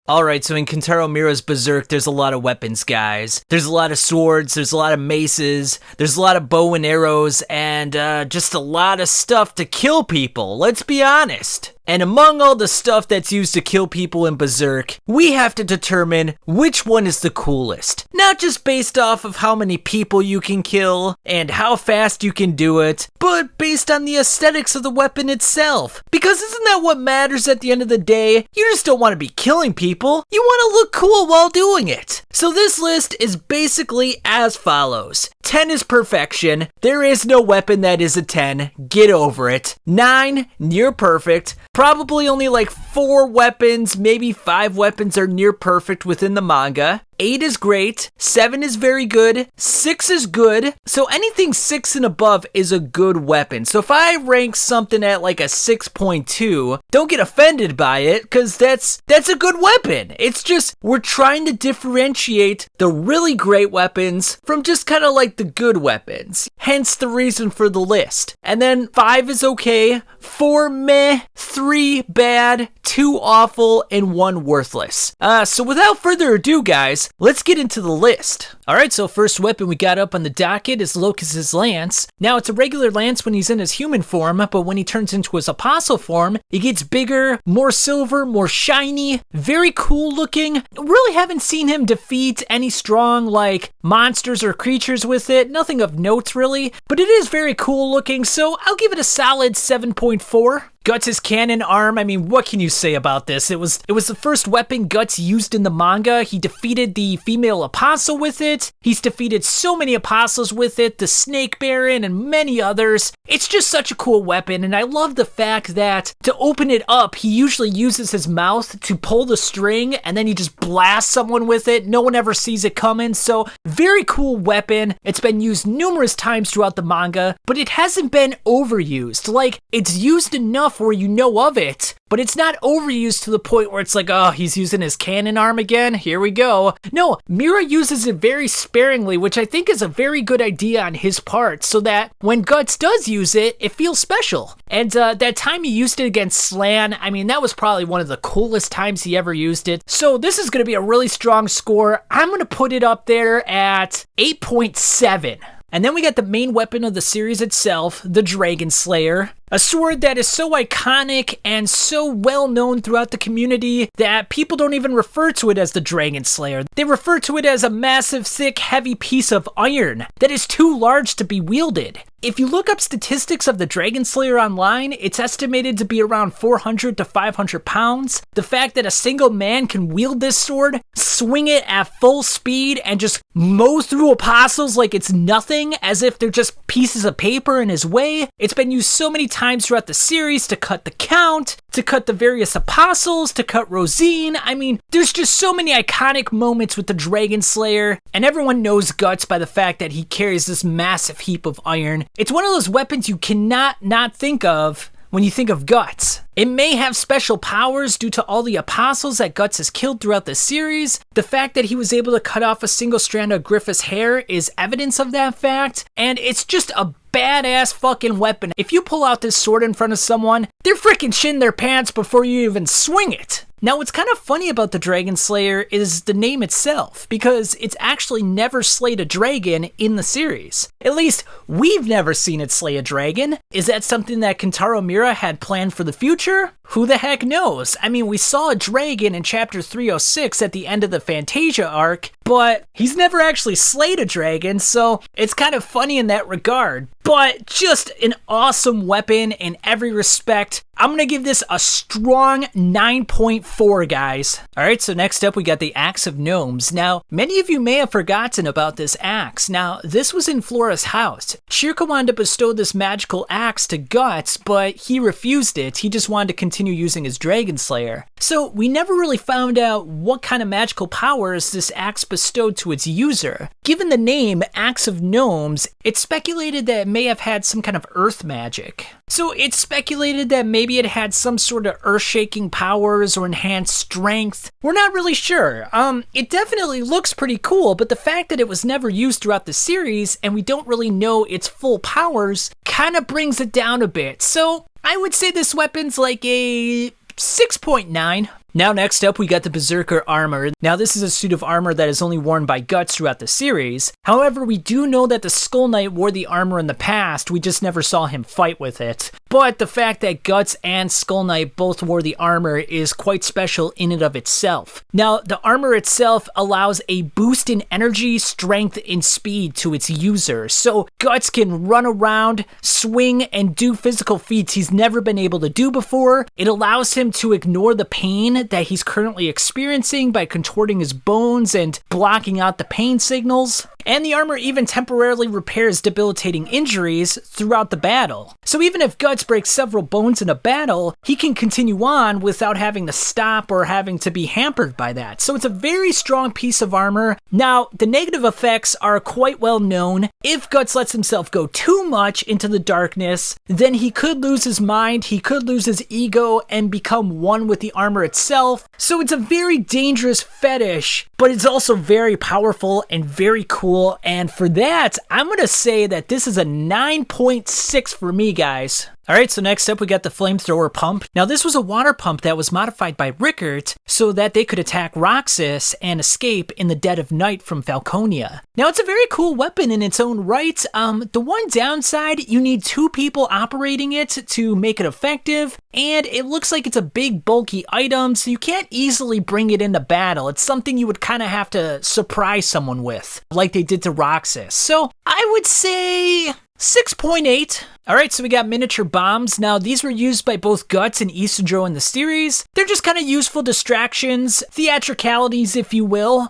Alright, so in Kentaro Miura's Berserk, there's a lot of weapons, guys. There's a lot of swords, there's a lot of maces, there's a lot of bow and arrows, and just a lot of stuff to kill people, let's be honest. And among all the stuff that's used to kill people in Berserk, we have to determine which one is the coolest. Not just based off of how many people you can kill and how fast you can do it, but based on the aesthetics of the weapon itself. Because isn't that what matters at the end of the day? You just don't want to be killing people, you want to look cool while doing it. So this list is basically as follows. 10 is perfection. There is no weapon that is a 10. Get over it. 9, near perfect. Probably only like 4 weapons, maybe 5 weapons are near perfect within the manga. 8 is great, 7 is very good, 6 is good, so anything 6 and above is a good weapon. So if I rank something at like a 6.2, don't get offended by it, because that's a good weapon. It's just, we're trying to differentiate the really great weapons from just kind of like the good weapons. Hence the reason for the list. And then 5 is okay, 4 meh, 3 bad, 2 awful, and 1 worthless. So without further ado, guys, let's get into the list. Alright, so first weapon we got up on the docket is Locus's Lance. Now, it's a regular lance when he's in his human form, but when he turns into his apostle form, it gets bigger, more silver, more shiny, very cool looking. Really haven't seen him defeat any strong, like, monsters or creatures with it. Nothing of note, really, but it is very cool looking, so I'll give it a solid 7.4. Guts' cannon arm, I mean, what can you say about this? It was the first weapon Guts used in the manga. He defeated the female apostle with it. He's defeated so many apostles with it, the Snake Baron and many others. It's just such a cool weapon, and I love the fact that to open it up, he usually uses his mouth to pull the string, and then he just blasts someone with it. No one ever sees it coming, so very cool weapon. It's been used numerous times throughout the manga, but it hasn't been overused. Like, it's used enough where you know of it, but it's not overused to the point where it's like, oh, he's using his cannon arm again, here we go. No, Miura uses it very sparingly, which I think is a very good idea on his part, so that when Guts does use it, it feels special. And that time he used it against Slan, I mean, that was probably one of the coolest times he ever used it. So this is going to be a really strong score. I'm going to put it up there at 8.7. And then we got the main weapon of the series itself, the Dragon Slayer. A sword that is so iconic and so well known throughout the community that people don't even refer to it as the Dragon Slayer. They refer to it as a massive, thick, heavy piece of iron that is too large to be wielded. If you look up statistics of the Dragon Slayer online, it's estimated to be around 400 to 500 pounds. The fact that a single man can wield this sword, swing it at full speed, and just mow through apostles like it's nothing, as if they're just pieces of paper in his way. It's been used so many times throughout the series to cut the Count, to cut the various apostles, to cut Rosine. I mean, there's just so many iconic moments with the Dragon Slayer, and everyone knows Guts by the fact that he carries this massive heap of iron. It's one of those weapons you cannot not think of when you think of Guts. It may have special powers due to all the apostles that Guts has killed throughout the series. The fact that he was able to cut off a single strand of Griffith's hair is evidence of that fact, and it's just a badass fucking weapon. If you pull out this sword in front of someone, they're freaking shitting their pants before you even swing it. Now, what's kind of funny about the Dragon Slayer is the name itself, because it's actually never slayed a dragon in the series. At least, we've never seen it slay a dragon. Is that something that Kentaro Miura had planned for the future? Who the heck knows? I mean, we saw a dragon in chapter 306 at the end of the Fantasia arc, but he's never actually slayed a dragon, so it's kind of funny in that regard. But just an awesome weapon in every respect. I'm going to give this a strong 9.4, guys. Alright, so next up we got the Axe of Gnomes. Now, many of you may have forgotten about this axe. Now, this was in Flora's house. Shirka wanted to bestow this magical axe to Guts, but he refused it. He just wanted to continue using his Dragon Slayer. So, we never really found out what kind of magical powers this axe bestowed to its user. Given the name Axe of Gnomes, it's speculated that it may have had some kind of earth magic. So it's speculated that maybe it had some sort of earth-shaking powers or enhanced strength. We're not really sure. It definitely looks pretty cool, but the fact that it was never used throughout the series and we don't really know its full powers kind of brings it down a bit. So I would say this weapon's like a 6.9. Now next up, we got the Berserker armor. Now this is a suit of armor that is only worn by Guts throughout the series. However, we do know that the Skull Knight wore the armor in the past, we just never saw him fight with it. But the fact that Guts and Skull Knight both wore the armor is quite special in and of itself. Now, the armor itself allows a boost in energy, strength, and speed to its user. So Guts can run around, swing, and do physical feats he's never been able to do before. It allows him to ignore the pain that he's currently experiencing by contorting his bones and blocking out the pain signals. And the armor even temporarily repairs debilitating injuries throughout the battle. So even if Guts breaks several bones in a battle, he can continue on without having to stop or having to be hampered by that. So it's a very strong piece of armor. Now, the negative effects are quite well known. If Guts lets himself go too much into the darkness, then he could lose his mind, he could lose his ego, and become one with the armor itself. So it's a very dangerous fetish, but it's also very powerful and very cool. And for that, I'm going to say that this is a 9.6 for me, guys. Alright, so next up we got the flamethrower pump. Now this was a water pump that was modified by Rickert so that they could attack Roxas and escape in the dead of night from Falconia. Now it's a very cool weapon in its own right. The one downside, you need 2 people operating it to make it effective, and it looks like it's a big bulky item, so you can't easily bring it into battle. It's something you would kind of have to surprise someone with, like they did to Roxas. So I would say 6.8. Alright, so we got miniature bombs. Now, these were used by both Guts and Isidro in the series. They're just kind of useful distractions, theatricalities, if you will.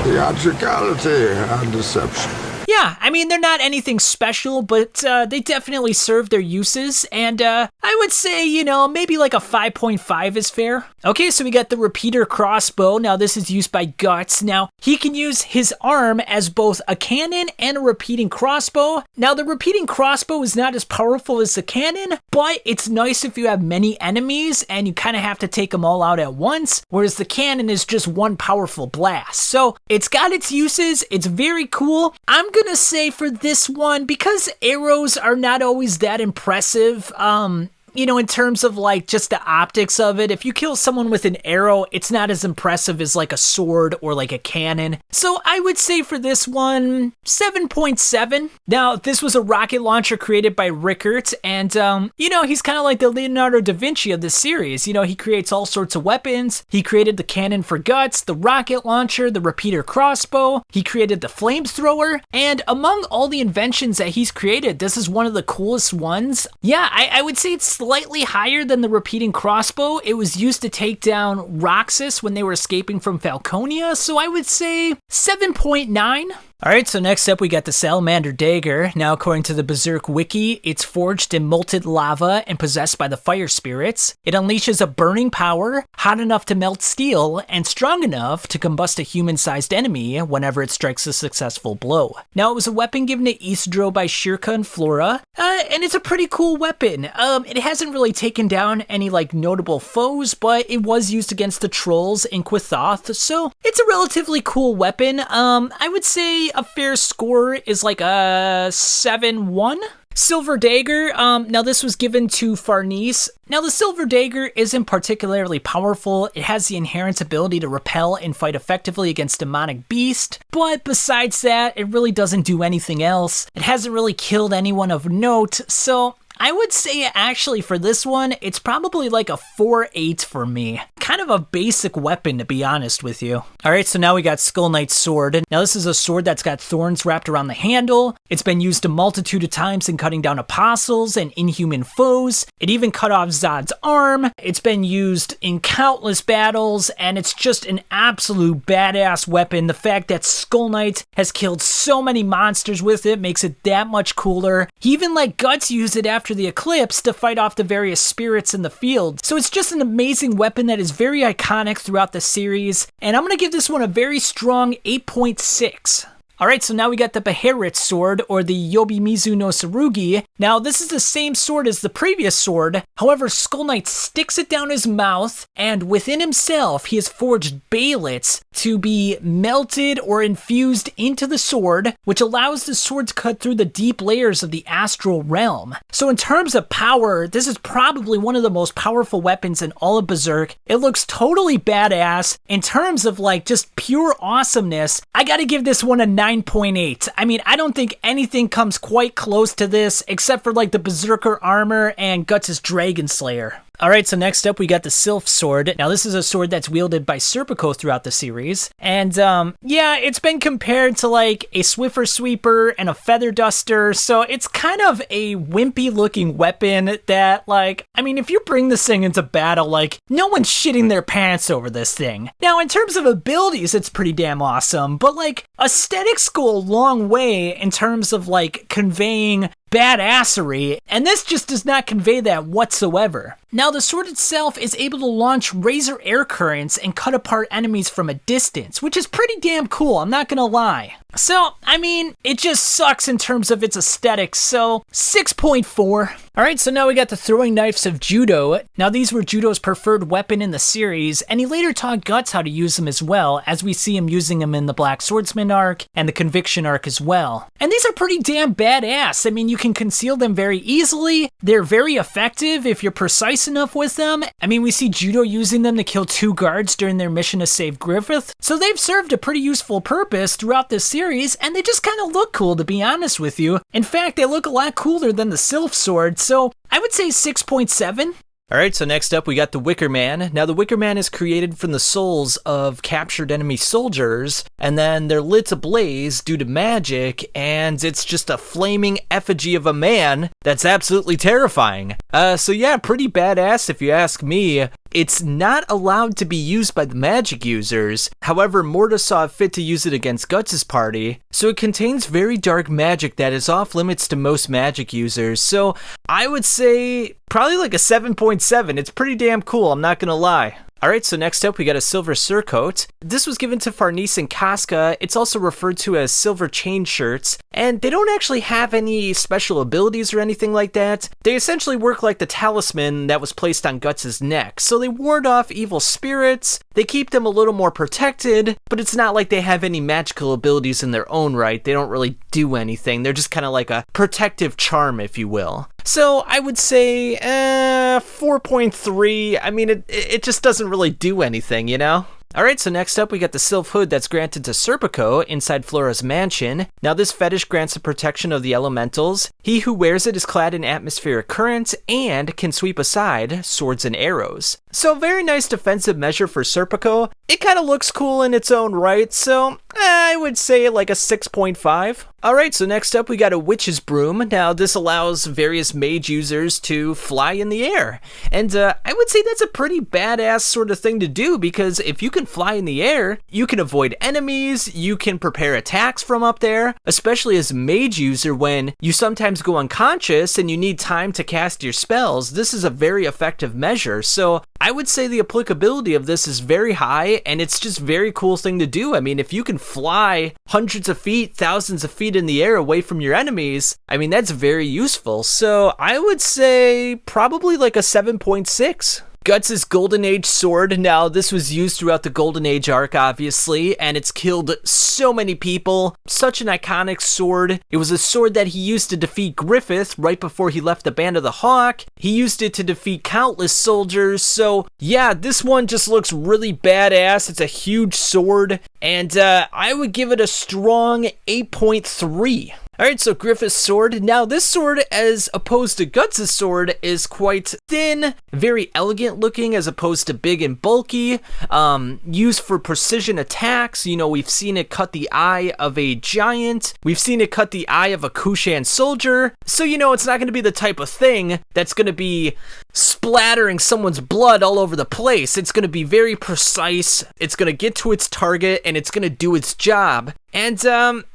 Theatricality and deception. Yeah, I mean, they're not anything special, but they definitely serve their uses, and I would say, you know, maybe like a 5.5 is fair. Okay, so we got the repeater crossbow. Now, this is used by Guts. Now, he can use his arm as both a cannon and a repeating crossbow. Now, the repeating crossbow is not as powerful as the cannon, but it's nice if you have many enemies and you kind of have to take them all out at once, whereas the cannon is just one powerful blast. So, it's got its uses. It's very cool. I'm gonna say for this one, because arrows are not always that impressive, you know, in terms of like just the optics of it, if you kill someone with an arrow, it's not as impressive as like a sword or like a cannon. So I would say for this one, 7.7. Now, this was a rocket launcher created by Rickert, and you know, he's kind of like the Leonardo da Vinci of this series. You know, he creates all sorts of weapons. He created the cannon for Guts, the rocket launcher, the repeater crossbow. He created the flamethrower, and among all the inventions that he's created, this is one of the coolest ones. Yeah, I would say it's slightly higher than the repeating crossbow. It was used to take down Roxas when they were escaping from Falconia, so I would say 7.9. Alright, so next up we got the Salamander Dagger. Now, according to the Berserk wiki, it's forged in molten lava and possessed by the fire spirits. It unleashes a burning power, hot enough to melt steel, and strong enough to combust a human-sized enemy whenever it strikes a successful blow. Now, it was a weapon given to Isidro by Shirka and Flora, and it's a pretty cool weapon. It hasn't really taken down any, like, notable foes, but it was used against the trolls in Quithoth, so it's a relatively cool weapon. I would say a fair score is like a 7.1. Silver Dagger, now this was given to Farnese. Now the Silver Dagger isn't particularly powerful. It has the inherent ability to repel and fight effectively against demonic beast, but besides that, it really doesn't do anything else. It hasn't really killed anyone of note, so I would say actually for this one, it's probably like a 4.8 for me. Kind of a basic weapon, to be honest with you. Alright, so now we got Skull Knight's sword. Now this is a sword that's got thorns wrapped around the handle. It's been used a multitude of times in cutting down apostles and inhuman foes. It even cut off Zod's arm. It's been used in countless battles, and it's just an absolute badass weapon. The fact that Skull Knight has killed so many monsters with it makes it that much cooler. He even let Guts use it after the eclipse to fight off the various spirits in the field. So it's just an amazing weapon that is very iconic throughout the series, and I'm going to give this one a very strong 8.6. Alright, so now we got the Beherit sword, or the Yobimizu no Tsurugi. Now, this is the same sword as the previous sword, however, Skull Knight sticks it down his mouth, and within himself, he has forged ballets to be melted or infused into the sword, which allows the sword to cut through the deep layers of the astral realm. So in terms of power, this is probably one of the most powerful weapons in all of Berserk. It looks totally badass. In terms of like just pure awesomeness, I gotta give this one a 9.8. I mean, I don't think anything comes quite close to this, except for like the Berserker armor and Guts' Dragon Slayer. Alright, so next up we got the Sylph Sword. Now this is a sword that's wielded by Serpico throughout the series. And yeah, it's been compared to like a Swiffer Sweeper and a Feather Duster, so it's kind of a wimpy looking weapon that like, I mean, if you bring this thing into battle, like, no one's shitting their pants over this thing. Now in terms of abilities, it's pretty damn awesome, but like, aesthetics go a long way in terms of like conveying badassery, and this just does not convey that whatsoever. Now, the sword itself is able to launch razor air currents and cut apart enemies from a distance, which is pretty damn cool, I'm not gonna lie. So, I mean, it just sucks in terms of its aesthetics, so 6.4. Alright, so now we got the throwing knives of Judo. Now, these were Judo's preferred weapon in the series, and he later taught Guts how to use them as well, as we see him using them in the Black Swordsman arc and the Conviction arc as well. And these are pretty damn badass. I mean, you can conceal them very easily. They're very effective if you're precise enough with them. I mean, we see Judo using them to kill 2 guards during their mission to save Griffith, so they've served a pretty useful purpose throughout this series, and they just kind of look cool, to be honest with you. In fact, they look a lot cooler than the Sylph Sword, so I would say 6.7. Alright, so next up we got the Wicker Man. Now the Wicker Man is created from the souls of captured enemy soldiers, and then they're lit ablaze due to magic, and it's just a flaming effigy of a man that's absolutely terrifying. So yeah, pretty badass if you ask me. It's not allowed to be used by the magic users, however Morta saw fit to use it against Guts' party, so it contains very dark magic that is off limits to most magic users, so I would say probably like a 7.7, it's pretty damn cool, I'm not gonna lie. Alright, so next up we got a Silver Surcoat. This was given to Farnese and Casca. It's also referred to as Silver Chain Shirts, and they don't actually have any special abilities or anything like that. They essentially work like the talisman that was placed on Guts' neck, so they ward off evil spirits, they keep them a little more protected, but it's not like they have any magical abilities in their own right. They don't really do anything. They're just kind of like a protective charm, if you will. So I would say 4.3. I mean, it just doesn't really do anything, you know? Alright, so next up we got the Sylph Hood that's granted to Serpico inside Flora's mansion. Now this fetish grants the protection of the elementals. He who wears it is clad in atmospheric currents and can sweep aside swords and arrows. So very nice defensive measure for Serpico. It kind of looks cool in its own right, so I would say like a 6.5. Alright, so next up we got a Witch's Broom. Now this allows various mage users to fly in the air. And I would say that's a pretty badass sort of thing to do, because if you can fly in the air, you can avoid enemies, you can prepare attacks from up there, especially as a mage user when you sometimes go unconscious and you need time to cast your spells. This is a very effective measure, so I would say the applicability of this is very high, and it's just a very cool thing to do. I mean, if you can fly hundreds of feet, thousands of feet in the air away from your enemies, I mean, that's very useful. So I would say probably like a 7.6. Guts' Golden Age sword. Now, this was used throughout the Golden Age arc, obviously, and it's killed so many people. Such an iconic sword. It was a sword that he used to defeat Griffith right before he left the Band of the Hawk. He used it to defeat countless soldiers, so yeah, this one just looks really badass. It's a huge sword, and I would give it a strong 8.3. Alright, so Griffith's sword. Now, this sword, as opposed to Guts' sword, is quite thin, very elegant looking, as opposed to big and bulky. Used for precision attacks. You know, we've seen it cut the eye of a giant. We've seen it cut the eye of a Kushan soldier. So, you know, it's not going to be the type of thing that's going to be splattering someone's blood all over the place. It's going to be very precise. It's going to get to its target, and it's going to do its job. And,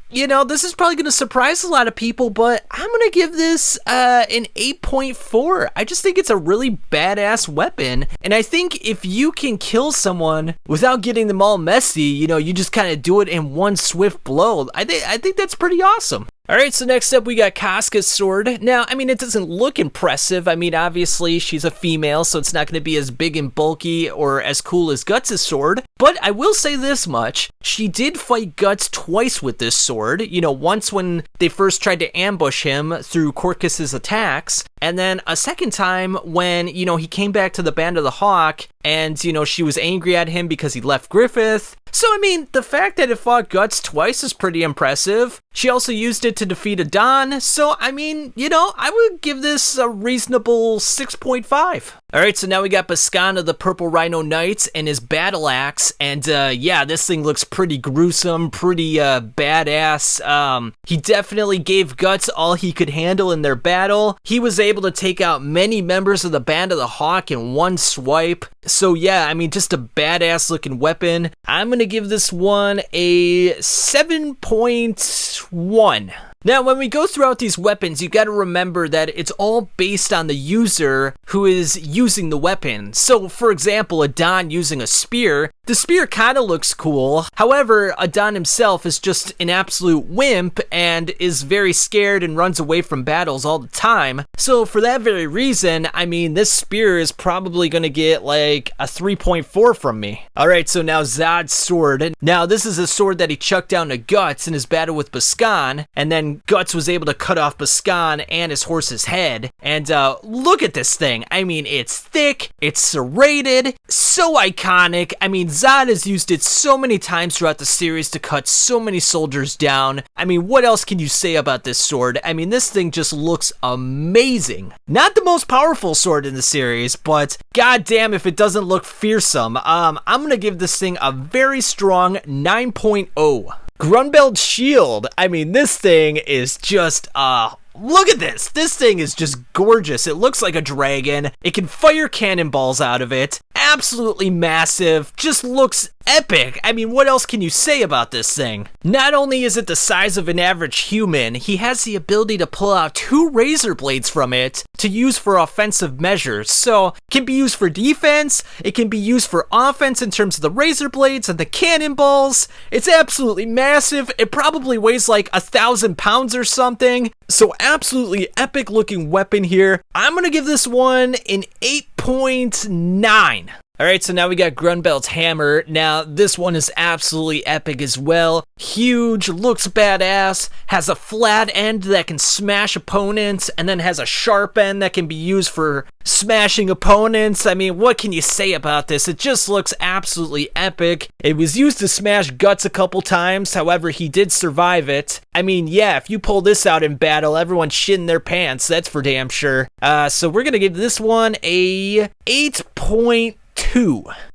you know, this is probably going to surprise a lot of people, but I'm going to give this an 8.4. I just think it's a really badass weapon. And I think if you can kill someone without getting them all messy, you know, you just kind of do it in one swift blow. I think that's pretty awesome. Alright, so next up we got Casca's sword. Now, I mean, it doesn't look impressive. I mean, obviously, she's a female, so it's not going to be as big and bulky or as cool as Guts' sword. But I will say this much. She did fight Guts twice with this sword. You know, once when they first tried to ambush him through Corcus's attacks, and then a second time when, you know, he came back to the Band of the Hawk, and, you know, she was angry at him because he left Griffith. So, I mean, the fact that it fought Guts twice is pretty impressive. She also used it to defeat Adon, so, I mean, you know, I would give this a reasonable 6.5. Alright, so now we got Boscana the Purple Rhino Knight and his battle axe, and yeah, this thing looks pretty gruesome, pretty badass. He definitely gave Guts all he could handle in their battle. He was able to take out many members of the Band of the Hawk in one swipe. So yeah, I mean, just a badass looking weapon. I'm gonna give this one a 7.1. Now, when we go throughout these weapons, you gotta remember that it's all based on the user who is using the weapon. So, for example, Adon using a spear, the spear kinda looks cool. However, Adon himself is just an absolute wimp and is very scared and runs away from battles all the time. So, for that very reason, I mean, this spear is probably gonna get like a 3.4 from me. Alright, so now Zod's sword. Now, this is a sword that he chucked down to Guts in his battle with Boscan, and then Guts was able to cut off Boscan and his horse's head. And look at this thing. I mean, it's thick, it's serrated, so iconic. I mean, Zod has used it so many times throughout the series to cut so many soldiers down. I mean, what else can you say about this sword? I mean, this thing just looks amazing. Not the most powerful sword in the series, but goddamn if it doesn't look fearsome. I'm gonna give this thing a very strong 9.0. Grunbeld's shield. I mean, this thing is just, look at this. This thing is just gorgeous. It looks like a dragon. It can fire cannonballs out of it. Absolutely massive. Just looks epic. I mean, what else can you say about this thing? Not only is it the size of an average human, he has the ability to pull out 2 razor blades from it to use for offensive measures. So, it can be used for defense, it can be used for offense in terms of the razor blades and the cannonballs. It's absolutely massive. It probably weighs like 1,000 pounds or something. So, absolutely epic looking weapon here. I'm gonna give this one an 8.9. Alright, so now we got Grunbeld's hammer. Now, this one is absolutely epic as well. Huge, looks badass, has a flat end that can smash opponents, and then has a sharp end that can be used for smashing opponents. I mean, what can you say about this? It just looks absolutely epic. It was used to smash Guts a couple times, however, he did survive it. I mean, yeah, if you pull this out in battle, everyone's shitting their pants, that's for damn sure. So we're gonna give this one a 8.2.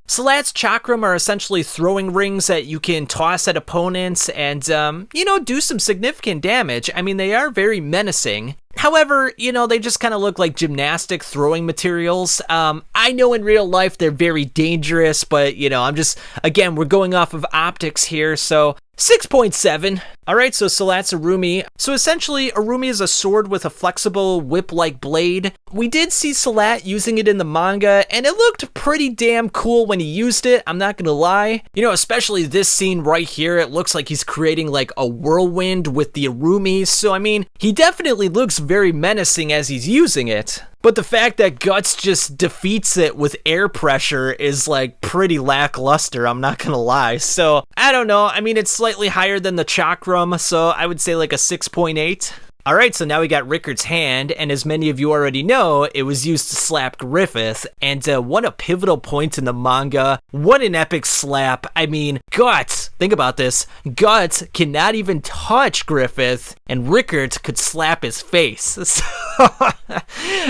Salat's chakram are essentially throwing rings that you can toss at opponents and, you know, do some significant damage. I mean, they are very menacing. However, you know, they just kind of look like gymnastic throwing materials. I know in real life they're very dangerous, but, you know, I'm just, again, we're going off of optics here, so 6.7. Alright, so Salat's Arumi. So essentially, Arumi is a sword with a flexible whip-like blade. We did see Salat using it in the manga, and it looked pretty damn cool when he used it, I'm not gonna lie. You know, especially this scene right here, it looks like he's creating like a whirlwind with the Arumi, so I mean, he definitely looks very menacing as he's using it. But the fact that Guts just defeats it with air pressure is like pretty lackluster, I'm not gonna lie. So, I don't know, I mean, it's slightly higher than the chakram, so I would say like a 6.8. Alright, so now we got Rickard's hand, and as many of you already know, it was used to slap Griffith, and what a pivotal point in the manga. What an epic slap. I mean, Guts, think about this, Guts cannot even touch Griffith, and Rickard could slap his face. So,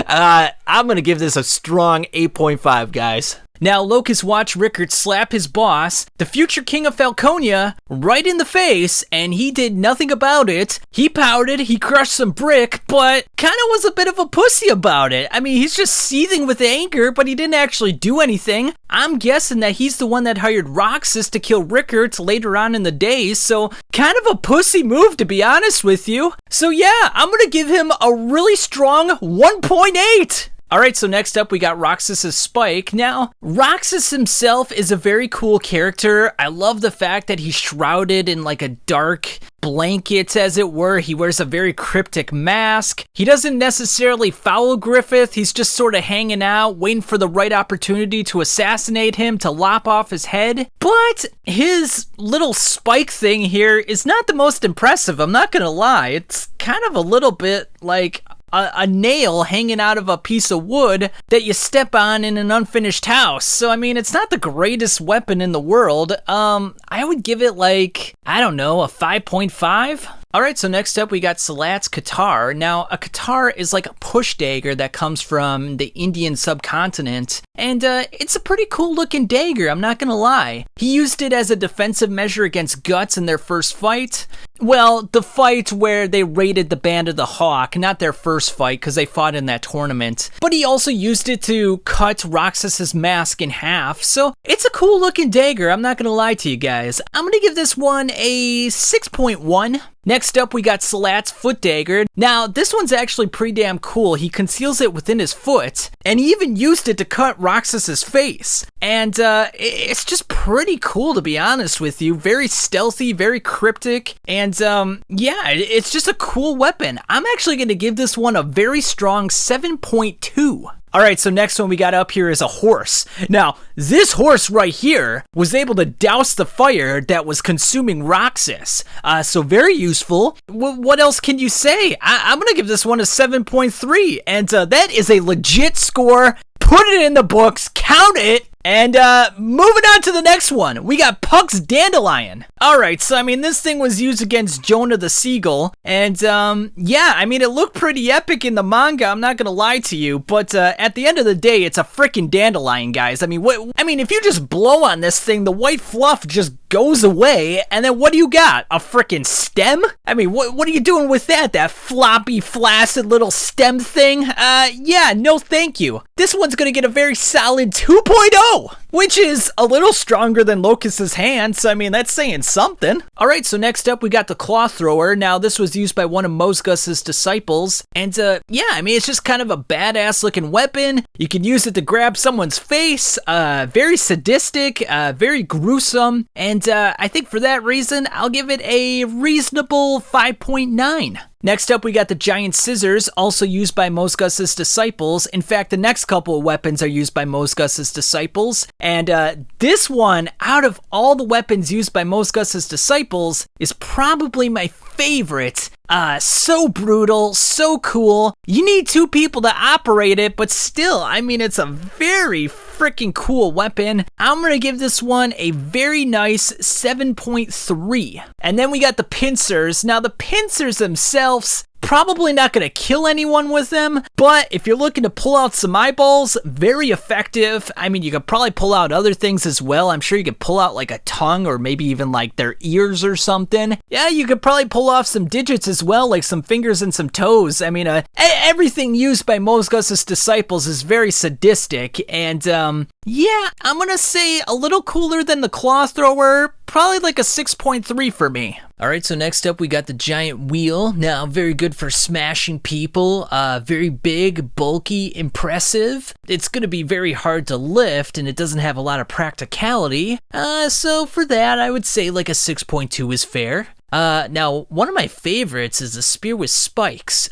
I'm gonna give this a strong 8.5, guys. Now, Locust watched Rickard slap his boss, the future king of Falconia, right in the face, and he did nothing about it. He pouted, he crushed some brick, but kind of was a bit of a pussy about it. I mean, he's just seething with anger, but he didn't actually do anything. I'm guessing that he's the one that hired Roxas to kill Rickard later on in the day, so kind of a pussy move, to be honest with you. So yeah, I'm gonna give him a really strong 1.8. Alright, so next up we got Roxas's Spike. Now, Roxas himself is a very cool character. I love the fact that he's shrouded in like a dark blanket, as it were. He wears a very cryptic mask. He doesn't necessarily follow Griffith. He's just sort of hanging out, waiting for the right opportunity to assassinate him, to lop off his head. But his little spike thing here is not the most impressive, I'm not gonna lie. It's kind of a little bit like a nail hanging out of a piece of wood that you step on in an unfinished house. So, I mean, it's not the greatest weapon in the world. I would give it like, I don't know, a 5.5? Alright, so next up we got Salat's Katar. Now, a Katar is like a push dagger that comes from the Indian subcontinent, and it's a pretty cool looking dagger, I'm not gonna lie. He used it as a defensive measure against Guts in their first fight. Well, the fight where they raided the Band of the Hawk, not their first fight, because they fought in that tournament. But he also used it to cut Roxas's mask in half, so it's a cool looking dagger, I'm not gonna lie to you guys. I'm gonna give this one a 6.1. Next up, we got Salat's Foot Dagger. Now, this one's actually pretty damn cool. He conceals it within his foot, and he even used it to cut Roxas's face. And it's just pretty cool, to be honest with you. Very stealthy, very cryptic, and yeah, it's just a cool weapon. I'm actually going to give this one a very strong 7.2. Alright, so next one we got up here is a horse. Now, this horse right here was able to douse the fire that was consuming Roxas. So very useful. What else can you say? I'm gonna give this one a 7.3, and that is a legit score. Put it in the books, count it, and moving on to the next one, we got Puck's Dandelion. Alright, so I mean, this thing was used against Jonah the Seagull, and yeah, I mean, it looked pretty epic in the manga, I'm not gonna lie to you, but at the end of the day, it's a freaking dandelion, guys. I mean, if you just blow on this thing, the white fluff just goes away, and then what do you got? A freaking stem? I mean, what are you doing with that? That floppy, flaccid little stem thing? Yeah, no thank you. This one's gonna get a very solid 2.0, which is a little stronger than Locust's hand, so I mean, that's saying something. Alright, so next up we got the Claw Thrower. Now, this was used by one of Mosgus's disciples, and yeah, I mean, it's just kind of a badass looking weapon. You can use it to grab someone's face, very sadistic, very gruesome, and I think for that reason, I'll give it a reasonable 5.9. Next up, we got the Giant Scissors, also used by Mosgus's disciples. In fact, the next couple of weapons are used by Mosgus's disciples. And this one, out of all the weapons used by Mosgus's disciples, is probably my favorite. So brutal, so cool. You need two people to operate it, but still, I mean, it's a very freaking cool weapon. I'm gonna give this one a very nice 7.3. And then we got the Pincers. Now, the Pincers themselves, probably not going to kill anyone with them, but if you're looking to pull out some eyeballs, very effective. I mean, you could probably pull out other things as well. I'm sure you could pull out like a tongue or maybe even like their ears or something. Yeah, you could probably pull off some digits as well, like some fingers and some toes. I mean, everything used by Mosgus's disciples is very sadistic, and yeah, I'm going to say a little cooler than the Claw Thrower, probably like a 6.3 for me. Alright, so next up we got the Giant Wheel. Now, very good for smashing people, very big, bulky, impressive. It's going to be very hard to lift, and it doesn't have a lot of practicality. So for that, I would say like a 6.2 is fair. Now, one of my favorites is the Spear with Spikes.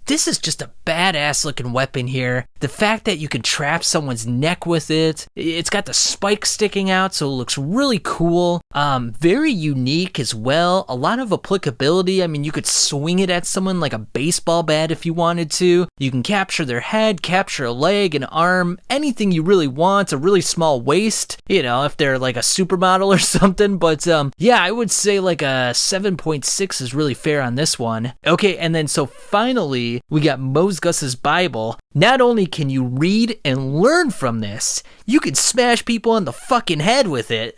This is just a badass looking weapon here. The fact that you can trap someone's neck with it, it's got the spike sticking out, so it looks really cool. Very unique as well. A lot of applicability. I mean, you could swing it at someone like a baseball bat if you wanted to. You can capture their head, capture a leg, an arm, anything you really want, a really small waist, you know, if they're like a supermodel or something. But yeah, I would say like a 7 7.6 is really fair on this one. Okay, and then so finally, we got Mosgus's Bible. Not only can you read and learn from this, you can smash people on the fucking head with it.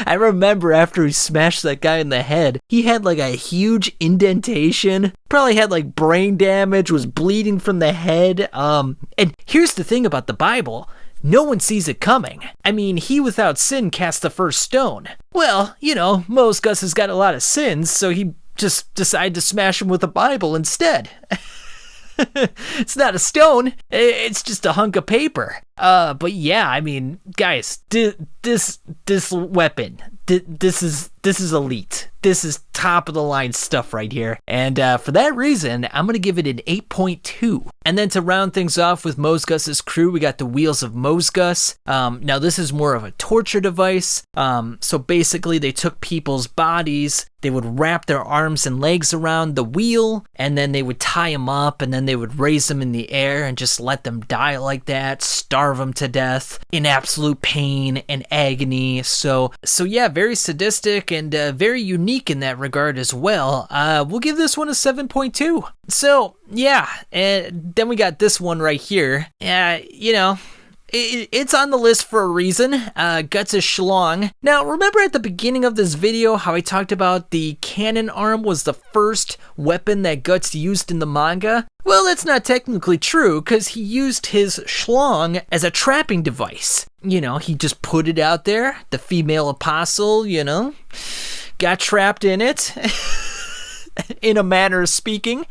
I remember after he smashed that guy in the head, he had like a huge indentation, probably had like brain damage, was bleeding from the head. And here's the thing about the Bible. No one sees it coming. I mean, he without sin cast the first stone. Well, you know, Mosgus has got a lot of sins, so he just decided to smash him with a Bible instead. It's not a stone, it's just a hunk of paper. But yeah, I mean, guys, this weapon, this is elite. This is top of the line stuff right here. And for that reason, I'm going to give it an 8.2. And then to round things off with Mosgus's crew, we got the Wheels of Mosgus. Now this is more of a torture device. So basically they took people's bodies, they would wrap their arms and legs around the wheel, and then they would tie them up, and then they would raise them in the air and just let them die like that, starve them to death in absolute pain and agony. So yeah, very sadistic and very unique in that regard as well. We'll give this one a 7.2. So yeah, and then we got this one right here. You know, it's on the list for a reason. Guts' Schlong. Now, remember at the beginning of this video how I talked about the cannon arm was the first weapon that Guts used in the manga? Well, that's not technically true, because he used his schlong as a trapping device. You know, he just put it out there. The female apostle, you know, got trapped in it. In a manner of speaking.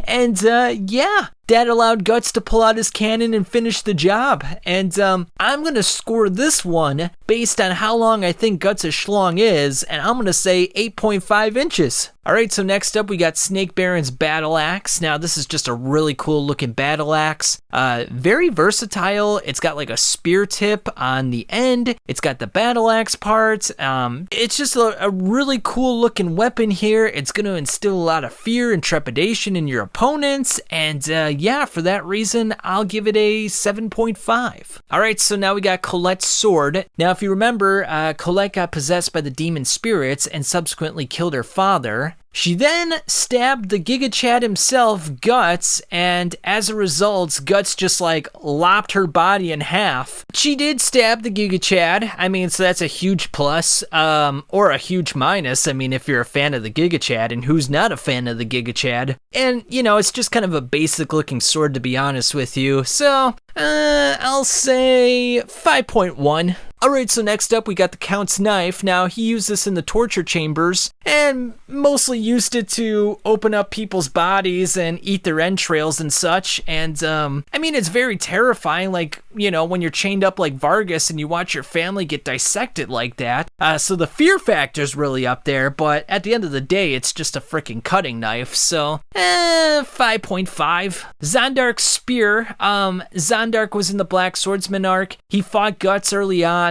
And yeah, that allowed Guts to pull out his cannon and finish the job. And I'm going to score this one based on how long I think Guts' schlong is, and I'm going to say 8.5 inches. Alright, so next up we got Snake Baron's Battle Axe. Now this is just a really cool looking battle axe. Very versatile. It's got like a spear tip on the end. It's got the battle axe part. It's just a really cool looking weapon here. It's going to instill a lot of fear and trepidation in your opponents. And yeah, for that reason, I'll give it a 7.5. Alright, so now we got Colette's sword. Now if you remember, Colette got possessed by the demon spirits and subsequently killed her father. She then stabbed the Giga Chad himself, Guts, and as a result, Guts just like lopped her body in half. She did stab the Giga Chad. I mean, so that's a huge plus, or a huge minus. I mean, if you're a fan of the Giga Chad, and who's not a fan of the Giga Chad? And, you know, it's just kind of a basic looking sword, to be honest with you. So, I'll say 5.1. Alright, so next up we got the Count's Knife. Now, he used this in the torture chambers, and mostly used it to open up people's bodies and eat their entrails and such. And, I mean, it's very terrifying, like, you know, when you're chained up like Vargas and you watch your family get dissected like that. So the fear factor's really up there, but at the end of the day, it's just a freaking cutting knife, so, 5.5. Zondark's Spear. Zondark was in the Black Swordsman arc. He fought Guts early on.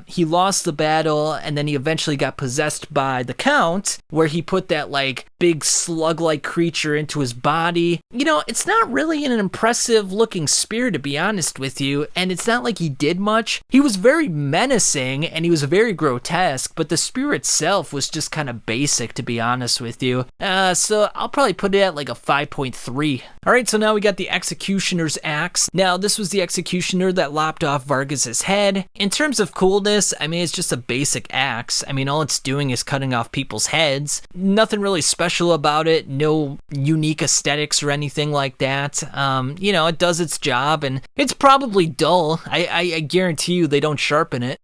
He lost the battle, and then he eventually got possessed by the Count, where he put that, like, big slug-like creature into his body. You know, it's not really an impressive-looking spear, to be honest with you, and it's not like he did much. He was very menacing, and he was very grotesque, but the spear itself was just kind of basic, to be honest with you. So I'll probably put it at, like, a 5.3. Alright, so now we got the Executioner's Axe. Now, this was the Executioner that lopped off Vargas's head. In terms of coolness, I mean, it's just a basic axe. I mean, all it's doing is cutting off people's heads. Nothing really special about it. No unique aesthetics or anything like that. You know, it does its job, and it's probably dull. I guarantee you they don't sharpen it.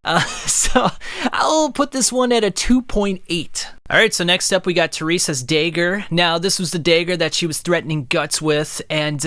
So I'll put this one at a 2.8. Alright, so next up we got Teresa's dagger. Now, this was the dagger that she was threatening Guts with, and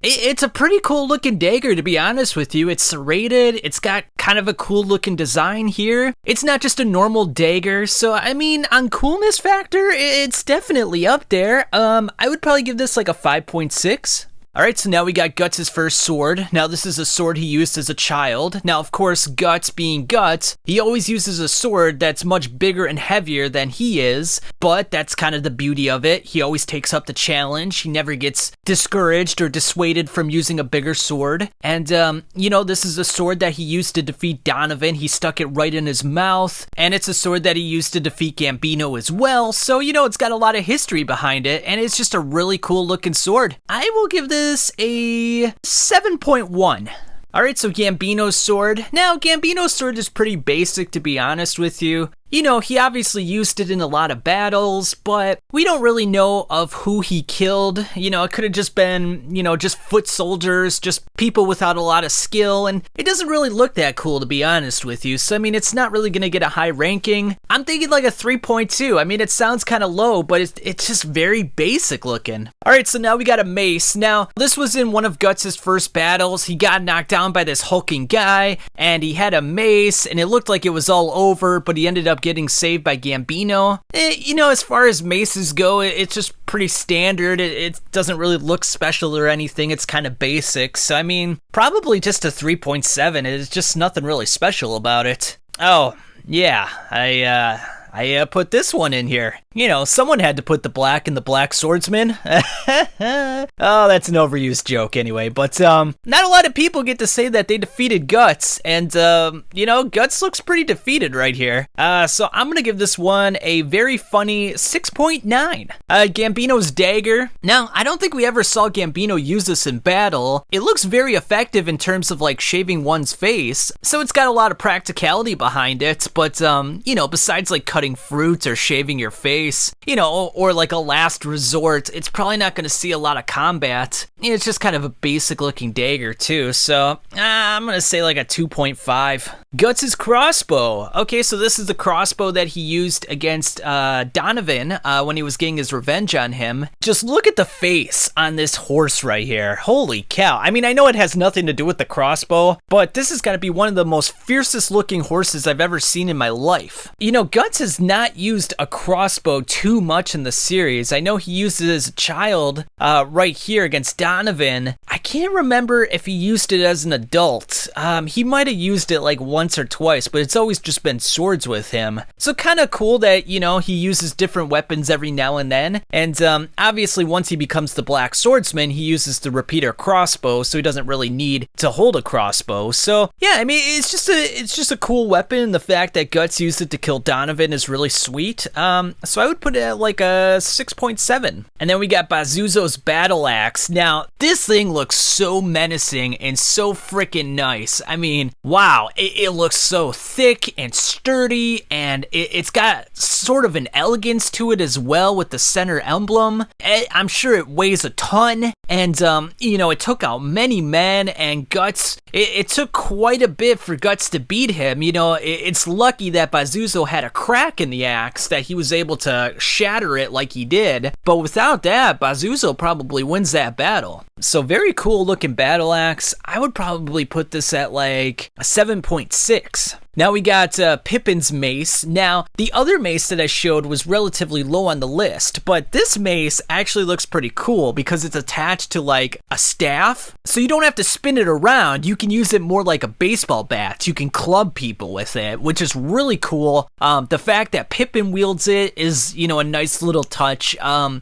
it's a pretty cool looking dagger, to be honest with you. It's serrated, it's got kind of a cool looking design here. It's not just a normal dagger, so I mean, on coolness factor, it's definitely up there. I would probably give this like a 5.6. Alright, so now we got Guts' first sword. Now this is a sword he used as a child. Now of course, Guts being Guts, he always uses a sword that's much bigger and heavier than he is, but that's kind of the beauty of it. He always takes up the challenge. He never gets discouraged or dissuaded from using a bigger sword. And, this is a sword that he used to defeat Donovan. He stuck it right in his mouth, and it's a sword that he used to defeat Gambino as well. So, it's got a lot of history behind it, and it's just a really cool looking sword. I will give this a 7.1. Alright, so Gambino's sword. Now, Gambino's sword is pretty basic, to be honest with you. He obviously used it in a lot of battles, but we don't really know of who he killed. It could have just been, just foot soldiers, just people without a lot of skill, and it doesn't really look that cool, to be honest with you. So, it's not really going to get a high ranking. I'm thinking like a 3.2. It sounds kind of low, but it's just very basic looking. Alright, so now we got a mace. Now, this was in one of Guts' first battles. He got knocked down by this hulking guy, and he had a mace, and it looked like it was all over, but he ended up getting saved by Gambino. As far as maces go, it's just pretty standard. It doesn't really look special or anything. It's kind of basic. So, probably just a 3.7. It's just nothing really special about it. Oh, yeah, I put this one in here. Someone had to put the black in the Black Swordsman. Oh, that's an overused joke anyway. But, not a lot of people get to say that they defeated Guts. And, Guts looks pretty defeated right here. So I'm gonna give this one a very funny 6.9. Gambino's dagger. Now, I don't think we ever saw Gambino use this in battle. It looks very effective in terms of, shaving one's face. So it's got a lot of practicality behind it. But, besides, cutting fruit or shaving your face, or like a last resort, it's probably not going to see a lot of combat. It's just kind of a basic looking dagger too, so I'm going to say like a 2.5. Guts' crossbow. Okay, so this is the crossbow that he used against Donovan when he was getting his revenge on him. Just look at the face on this horse right here. Holy cow. I know it has nothing to do with the crossbow, but this has got to be one of the most fiercest looking horses I've ever seen in my life. Guts has not used a crossbow too much in the series. I know he used it as a child right here against Donovan. I can't remember if he used it as an adult. He might have used it once or twice, but it's always just been swords with him. So kind of cool that, he uses different weapons every now and then. And obviously once he becomes the Black Swordsman, he uses the repeater crossbow, so he doesn't really need to hold a crossbow. So yeah, it's just a cool weapon. The fact that Guts used it to kill Donovan is really sweet. So I would put it at a 6.7. And then we got Bazuzo's battle axe. Now, this thing looks so menacing and so freaking nice. Wow, it looks so thick and sturdy, and it's got sort of an elegance to it as well with the center emblem. I'm sure it weighs a ton, and it took out many men, and Guts, it took quite a bit for Guts to beat him. It's lucky that Bazuzo had a crack in the axe that he was able to shatter it like he did, but without that, Bazuzo probably wins that battle. So very cool looking battle axe. I would probably put this at a 7.6. Now we got Pippin's mace. Now, the other mace that I showed was relatively low on the list, but this mace actually looks pretty cool because it's attached to a staff. So you don't have to spin it around. You can use it more like a baseball bat. You can club people with it, which is really cool. The fact that Pippin wields it is, a nice little touch.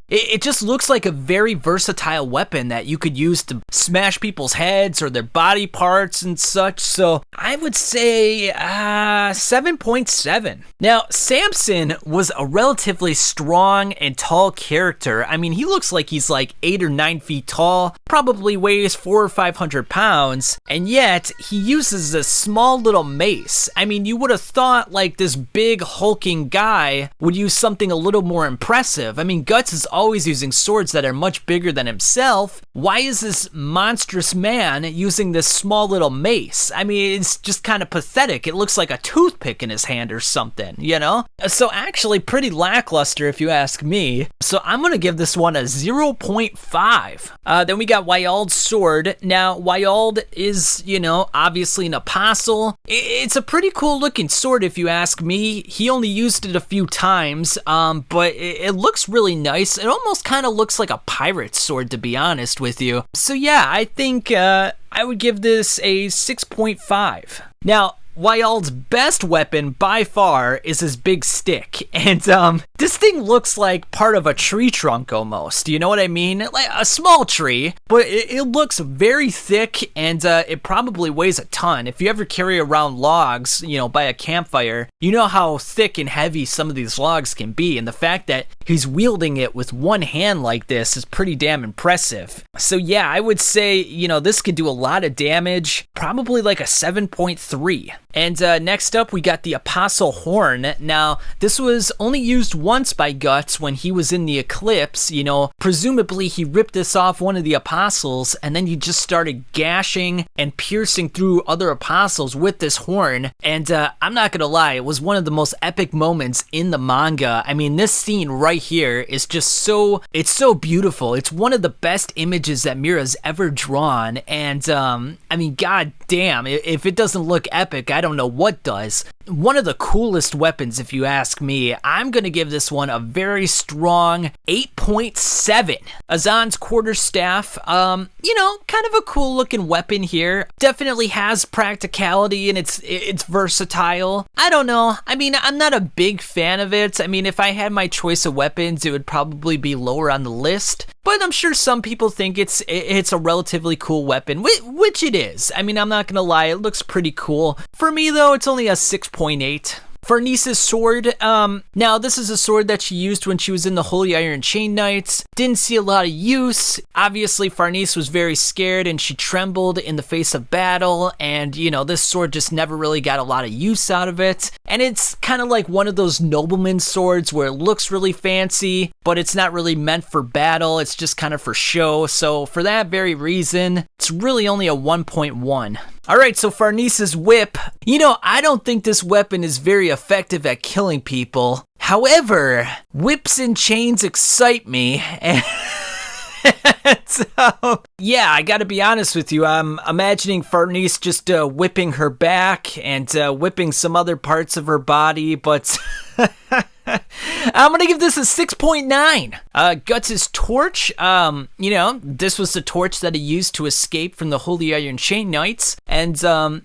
It just looks like a very versatile weapon that you could use to smash people's heads or their body parts and such. So I would say 7.7. Now, Samson was a relatively strong and tall character. He looks like he's 8 or 9 feet tall, probably weighs 400 or 500 pounds, and yet he uses a small little mace. You would have thought this big hulking guy would use something a little more impressive. Guts is always using swords that are much bigger than himself. Why is this monstrous man using this small little mace? It's just kind of pathetic. It looks looks like a toothpick in his hand or something, you know? So actually pretty lackluster if you ask me. So I'm gonna give this one a 0.5. Then we got Wyald's sword. Now, Wyald is, you know, obviously an apostle. It's a pretty cool looking sword if you ask me. He only used it a few times, but it looks really nice. It almost kind of looks like a pirate sword, to be honest with you. So yeah, I think I would give this a 6.5. Now, Wyald's best weapon by far is his big stick, and this thing looks like part of a tree trunk almost, you know what I mean? Like a small tree, but it looks very thick, and it probably weighs a ton. If you ever carry around logs, you know, by a campfire, you know how thick and heavy some of these logs can be, and the fact that he's wielding it with one hand like this is pretty damn impressive. So yeah, I would say, you know, this could do a lot of damage, probably like a 7.3. And next up, we got the Apostle Horn. Now, this was only used once by Guts when he was in the Eclipse. You know, presumably he ripped this off one of the apostles, and then he just started gashing and piercing through other apostles with this horn. And I'm not gonna lie, it was one of the most epic moments in the manga. I mean, this scene right here is just it's so beautiful. It's one of the best images that Mira's ever drawn. And I mean, god damn, if it doesn't look epic, I don't know what does. One of the coolest weapons, if you ask me. I'm gonna give this one a very strong 8.7. Azan's quarterstaff, you know, kind of a cool looking weapon here. Definitely has practicality and it's versatile. I don't know. I mean, I'm not a big fan of it. I mean, if I had my choice of weapons, it would probably be lower on the list. But I'm sure some people think it's a relatively cool weapon, which it is. I mean, I'm not gonna lie, it looks pretty cool. For me though, it's only a 6.8. Farnese's sword, now this is a sword that she used when she was in the Holy Iron Chain Knights. Didn't see a lot of use. Obviously, Farnese was very scared and she trembled in the face of battle, and you know, this sword just never really got a lot of use out of it. And it's kind of like one of those nobleman swords where it looks really fancy, but it's not really meant for battle, it's just kind of for show. So for that very reason, it's really only a 1.1. Alright, so Farnese's whip. You know, I don't think this weapon is very effective at killing people. However, whips and chains excite me. So, yeah, I gotta be honest with you. I'm imagining Farnese just whipping her back and whipping some other parts of her body, but I'm gonna give this a 6.9. Guts' torch, you know, this was the torch that he used to escape from the Holy Iron Chain Knights, and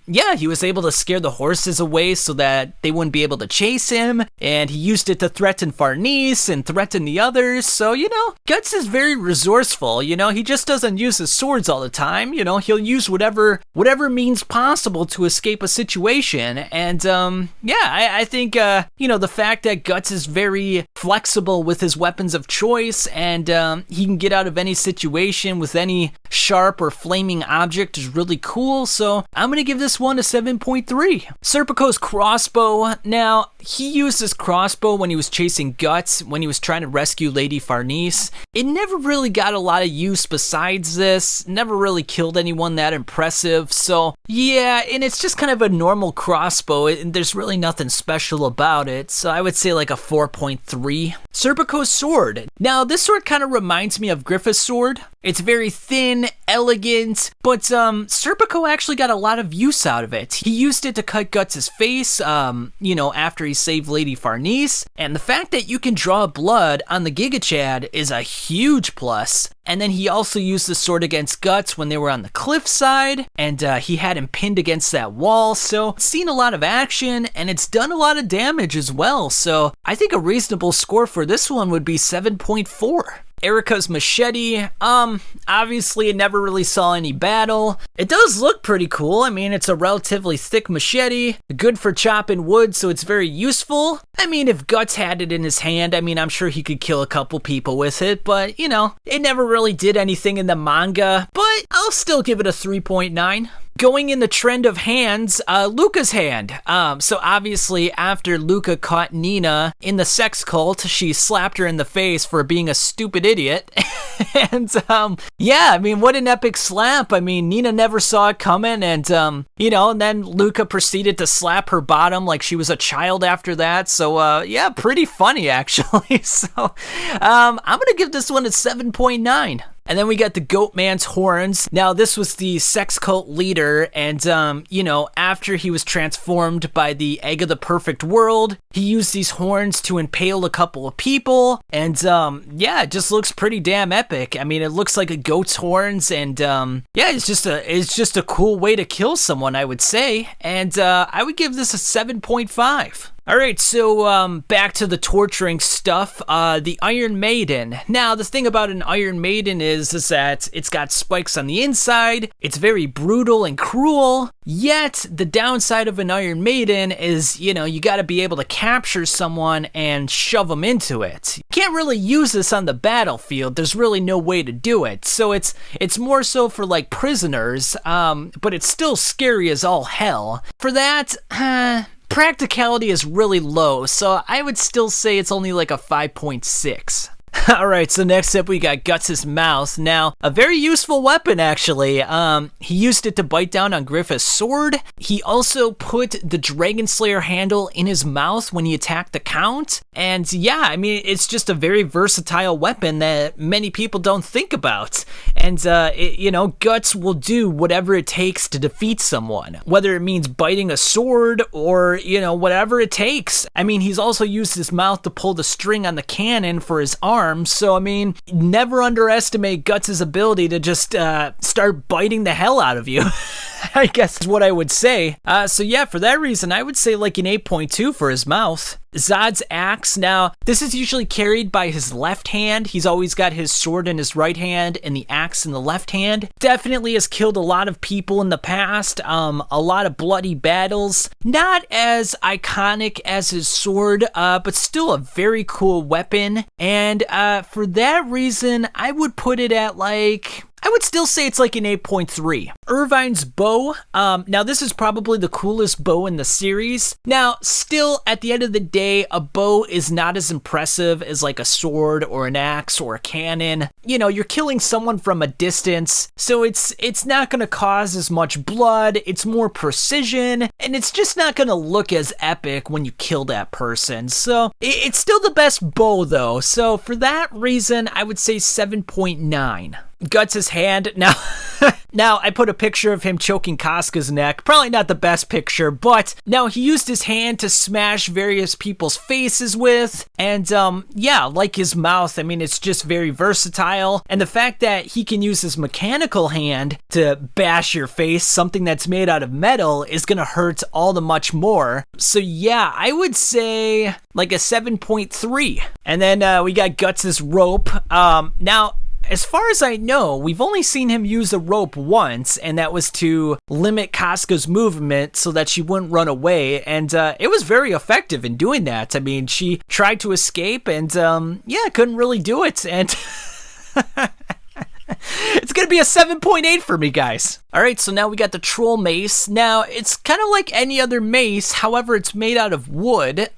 yeah, he was able to scare the horses away so that they wouldn't be able to chase him, and he used it to threaten Farnese and threaten the others. So, you know, Guts is very resourceful. You know, he just doesn't use his swords all the time. You know, he'll use whatever means possible to escape a situation. And yeah, I think you know, the fact that Guts is very flexible with his weapons of choice, and he can get out of any situation with any sharp or flaming object is really cool. So I'm gonna give this one a 7.3. Serpico's crossbow. Now, he used his crossbow when he was chasing Guts, when he was trying to rescue Lady Farnese. It never really got a lot of use besides this. Never really killed anyone that impressive. So yeah, and it's just kind of a normal crossbow, and there's really nothing special about it. So I would say like a 4.3. Serpico's sword. Now, this sword kind of reminds me of Griffith's sword. It's very thin, elegant, but Serpico actually got a lot of use out of it. He used it to cut Guts' face, you know, after he saved Lady Farnese, and the fact that you can draw blood on the Giga Chad is a huge plus. And then he also used the sword against Guts when they were on the cliffside, and he had him pinned against that wall. So it's seen a lot of action, and it's done a lot of damage as well. So I think a reasonable score for this one would be 7.4. Erica's machete, obviously it never really saw any battle. It does look pretty cool. I mean, it's a relatively thick machete, good for chopping wood, so it's very useful. I I mean, if Guts had it in his hand, I mean, I'm sure he could kill a couple people with it, but, you know, it never really did anything in the manga, but I'll still give it a 3.9. Going in the trend of hands, Luca's hand. So obviously after Luca caught Nina in the sex cult, she slapped her in the face for being a stupid idiot. And yeah, I mean, what an epic slap. I mean, Nina never saw it coming, and you know, and then Luca proceeded to slap her bottom like she was a child after that. So yeah, pretty funny actually. So I'm gonna give this one a 7.9. And then we got the Goat Man's horns. Now, this was the sex cult leader, and, you know, after he was transformed by the Egg of the Perfect World, he used these horns to impale a couple of people, and, yeah, it just looks pretty damn epic. I mean, it looks like a goat's horns, and, yeah, it's just a cool way to kill someone, I would say, and, I would give this a 7.5. All right, so back to the torturing stuff, the Iron Maiden. Now, the thing about an Iron Maiden is that it's got spikes on the inside, it's very brutal and cruel, yet the downside of an Iron Maiden is, you know, you gotta be able to capture someone and shove them into it. You can't really use this on the battlefield, there's really no way to do it, so it's more so for, like, prisoners, but it's still scary as all hell. For that, practicality is really low, so I would still say it's only like a 5.6. Alright, so next up we got Guts' mouth. Now, a very useful weapon actually. He used it to bite down on Griffith's sword. He also put the Dragon Slayer handle in his mouth when he attacked the Count. And yeah, I mean, it's just a very versatile weapon that many people don't think about. And, you know, Guts will do whatever it takes to defeat someone. Whether it means biting a sword or, you know, whatever it takes. I mean, he's also used his mouth to pull the string on the cannon for his arm. So, I mean, never underestimate Guts' ability to just start biting the hell out of you. I guess is what I would say. So yeah, for that reason, I would say like an 8.2 for his mouth. Zod's axe. Now, this is usually carried by his left hand. He's always got his sword in his right hand and the axe in the left hand. Definitely has killed a lot of people in the past. A lot of bloody battles. Not as iconic as his sword, but still a very cool weapon. And for that reason, I would put it at like... I would still say it's like an 8.3. Irvine's bow. Now, this is probably the coolest bow in the series. Now, still, at the end of the day, a bow is not as impressive as like a sword or an axe or a cannon. You know, you're killing someone from a distance, so it's not going to cause as much blood. It's more precision, and it's just not going to look as epic when you kill that person. So, it's still the best bow, though. So, for that reason, I would say 7.9. Guts' hand. Now I put a picture of him choking Casca's neck. Probably not the best picture, but now he used his hand to smash various people's faces with. And yeah, like his mouth, I mean, it's just very versatile. And the fact that he can use his mechanical hand to bash your face, something that's made out of metal, is gonna hurt all the much more. So yeah, I would say like a 7.3. And then we got Guts' rope. Now, as far as I know, we've only seen him use a rope once, and that was to limit Casca's movement so that she wouldn't run away, and it was very effective in doing that. I mean, she tried to escape, and yeah, couldn't really do it, and... It's gonna be a 7.8 for me, guys. Alright, so now we got the troll mace. Now, it's kind of like any other mace, however, it's made out of wood,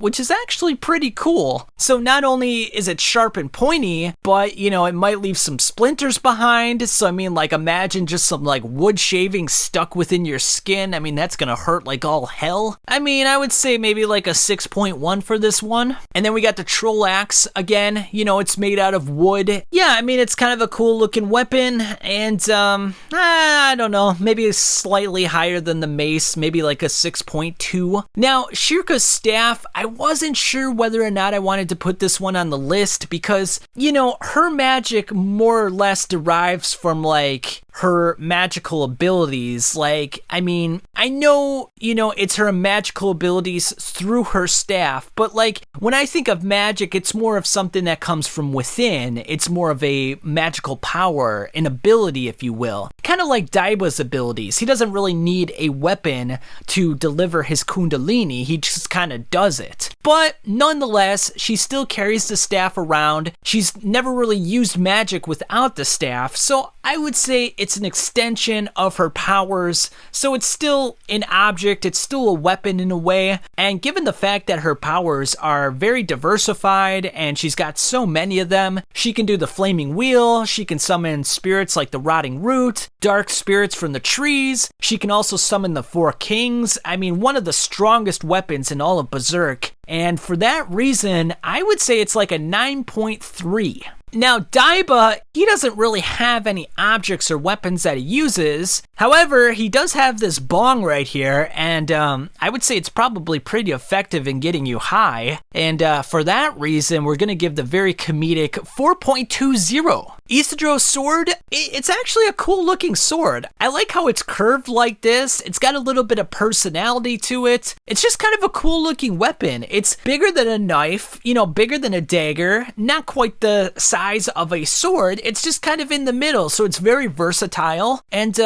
which is actually pretty cool. So not only is it sharp and pointy, but, you know, it might leave some splinters behind. So, I mean, like, imagine just some, like, wood shavings stuck within your skin. I mean, that's gonna hurt like all hell. I mean, I would say maybe like a 6.1 for this one. And then we got the troll axe. Again, you know, it's made out of wood. Yeah, I mean, it's kind of a cool looking weapon, and I don't know, maybe slightly higher than the mace, maybe like a 6.2. Now, Shirka's staff, I wasn't sure whether or not I wanted to put this one on the list because, you know, her magic more or less derives from like her magical abilities. Like, I mean, I know, you know, it's her magical abilities through her staff, but like, when I think of magic, it's more of something that comes from within. It's more of a magical power, an ability, if you will. Kind of like Daiba's abilities. He doesn't really need a weapon to deliver his kundalini, he just kind of does it. but nonetheless, she still carries the staff around. She's never really used magic without the staff, so I would say it's an extension of her powers. So it's still an object, it's still a weapon in a way, and given the fact that her powers are very diversified and she's got so many of them, she can do the flaming wheel, she can summon spirits like the rotting root, dark spirits from the trees, she can also summon the four kings. I mean, one of the strongest weapons in all of Berserk, and for that reason, I would say it's like a 9.3. Now, Daiba, he doesn't really have any objects or weapons that he uses. However, he does have this bong right here, and I would say it's probably pretty effective in getting you high. And for that reason, we're going to give the very comedic 4.20. Isidro's sword, it's actually a cool looking sword. I like how it's curved like this. It's got a little bit of personality to it. It's just kind of a cool looking weapon. It's bigger than a knife, bigger than a dagger, not quite the size of a sword. It's just kind of in the middle, so it's very versatile. And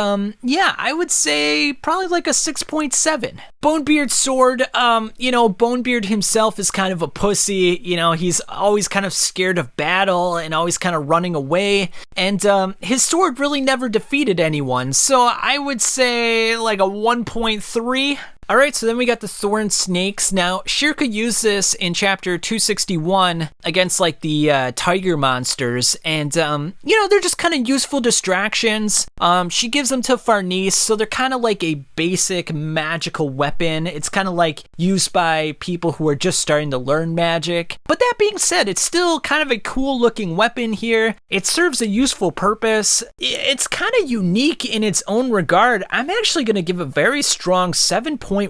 yeah, I would say probably like a 6.7. Bonebeard's sword, Bonebeard himself is kind of a pussy. He's always kind of scared of battle and always kind of running away. And his sword really never defeated anyone, so I would say like a 1.3. Alright, so then we got the Thorn Snakes. Now, Shirka used this in chapter 261 against like the tiger monsters, and they're just kind of useful distractions. She gives them to Farnese, so they're kind of like a basic magical weapon. It's kind of like used by people who are just starting to learn magic. But that being said, it's still kind of a cool looking weapon here. It serves a useful purpose. It's kind of unique in its own regard. I'm actually going to give a very strong 7.1.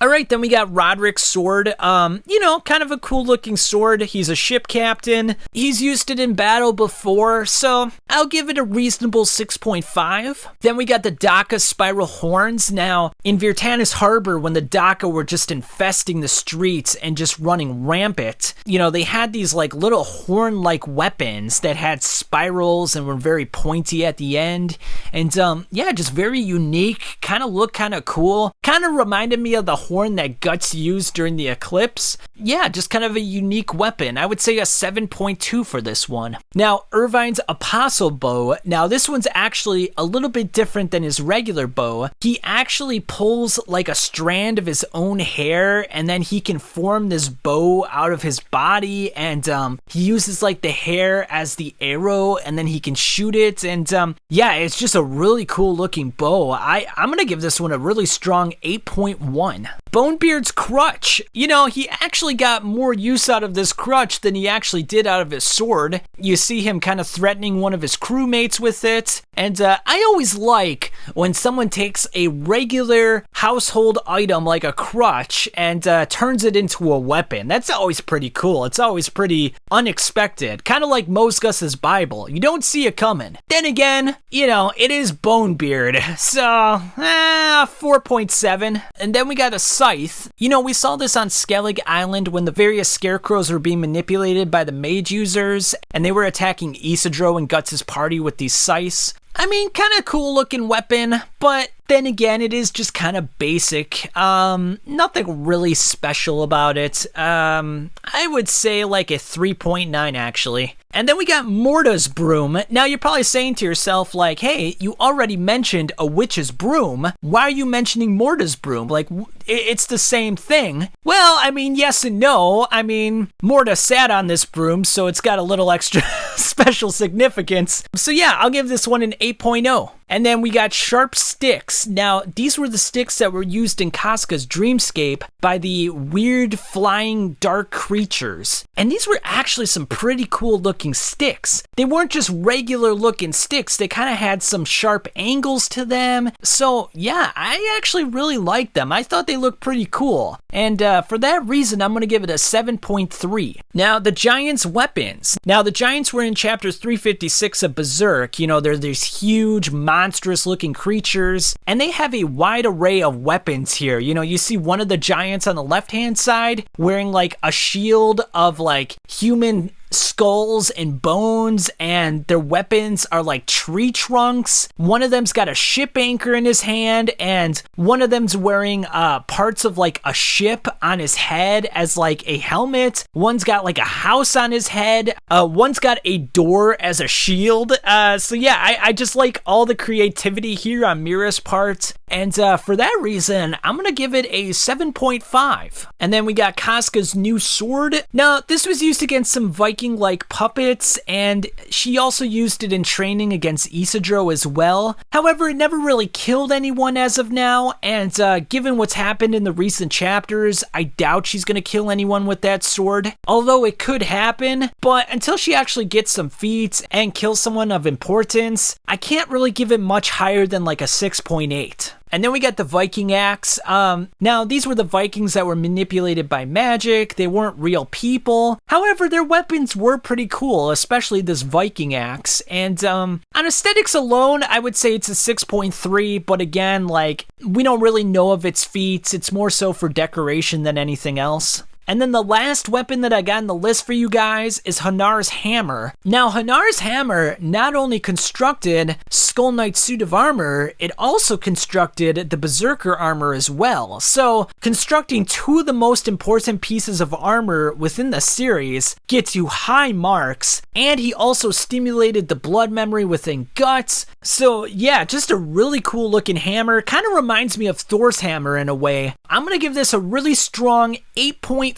Alright, then we got Roderick's sword. Kind of a cool looking sword. He's a ship captain. He's used it in battle before, so I'll give it a reasonable 6.5. Then we got the Daka spiral horns. Now, in Virtanis Harbor, when the Daka were just infesting the streets and just running rampant, they had these like little horn-like weapons that had spirals and were very pointy at the end. And just very unique, kind of look kind of cool. Kind of reminded me of the horn that Guts used during the eclipse. Yeah, just kind of a unique weapon. I would say a 7.2 for this one. Now, Irvine's Apostle Bow. Now, this one's actually a little bit different than his regular bow. He actually pulls like a strand of his own hair, and then he can form this bow out of his body, and he uses like the hair as the arrow, and then he can shoot it, and it's just a really cool looking bow. I'm gonna give this one a really strong 8.1. Bonebeard's crutch. He actually got more use out of this crutch than he actually did out of his sword. You see him kind of threatening one of his crewmates with it. And I always like when someone takes a regular household item like a crutch and turns it into a weapon. That's always pretty cool. It's always pretty unexpected. Kind of like Mosgus's Bible. You don't see it coming. Then again, it is Bonebeard. So, 4.7. And then we got a scythe. We saw this on Skellig Island when the various scarecrows were being manipulated by the mage users, and they were attacking Isidro and Guts' party with these scythes. I mean, kind of cool looking weapon, but then again, it is just kind of basic. Nothing really special about it. I would say like a 3.9 actually. And then we got Morta's broom. Now you're probably saying to yourself like, hey, you already mentioned a witch's broom. Why are you mentioning Morta's broom? Like, it's the same thing. Well, I mean, yes and no. I mean, Morta sat on this broom, so it's got a little extra special significance. So yeah, I'll give this one an 8.0. And then we got sharp sticks. Now, these were the sticks that were used in Casca's dreamscape by the weird flying dark creatures. And these were actually some pretty cool looking sticks. They weren't just regular looking sticks. They kind of had some sharp angles to them. So yeah, I actually really liked them. I thought they looked pretty cool. And for that reason, I'm going to give it a 7.3. Now, the Giants' weapons. Now, the Giants were in chapter 356 of Berserk. They're these huge, monstrous looking creatures, and they have a wide array of weapons here. You see one of the Giants on the left hand side wearing like a shield of like human skulls and bones, and their weapons are like tree trunks. One of them's got a ship anchor in his hand, and one of them's wearing parts of like a ship on his head as like a helmet. One's got like a house on his head. One's got a door as a shield. So yeah, I just like all the creativity here on Mira's part. And for that reason, I'm going to give it a 7.5. And then we got Casca's new sword. Now, this was used against some Viking-like puppets, and she also used it in training against Isidro as well. However, it never really killed anyone as of now, and given what's happened in the recent chapters, I doubt she's going to kill anyone with that sword. Although it could happen, but until she actually gets some feats and kills someone of importance, I can't really give it much higher than like a 6.8. And then we got the Viking axe. Now, these were the Vikings that were manipulated by magic. They weren't real people. However, their weapons were pretty cool, especially this Viking axe. And on aesthetics alone, I would say it's a 6.3. But again, like, we don't really know of its feats. It's more so for decoration than anything else. And then the last weapon that I got in the list for you guys is Hanar's hammer. Now, Hanar's hammer not only constructed Skull Knight's suit of armor, it also constructed the Berserker armor as well. So, constructing two of the most important pieces of armor within the series gets you high marks, and he also stimulated the blood memory within Guts. So, yeah, just a really cool looking hammer. Kind of reminds me of Thor's hammer in a way. I'm going to give this a really strong 8.3.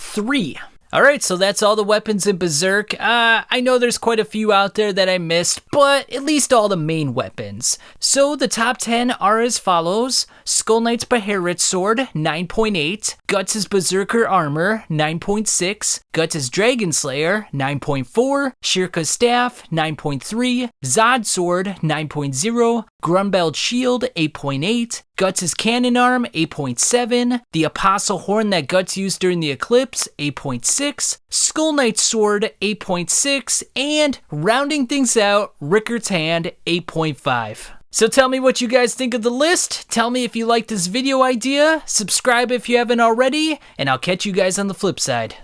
Alright, so that's all the weapons in Berserk. I know there's quite a few out there that I missed, but at least all the main weapons. So the top 10 are as follows: Skull Knight's Bahamut sword, 9.8, Guts' Berserker armor, 9.6, Guts' Dragon Slayer, 9.4, Shirka's staff, 9.3, Zod's sword, 9.0, Grunbeld shield, 8.8, Guts' cannon arm, 8.7, the Apostle horn that Guts used during the eclipse, 8.6, Skull Knight's sword, 8.6, and rounding things out, Rickard's hand, 8.5. So tell me what you guys think of the list, tell me if you like this video idea, subscribe if you haven't already, and I'll catch you guys on the flip side.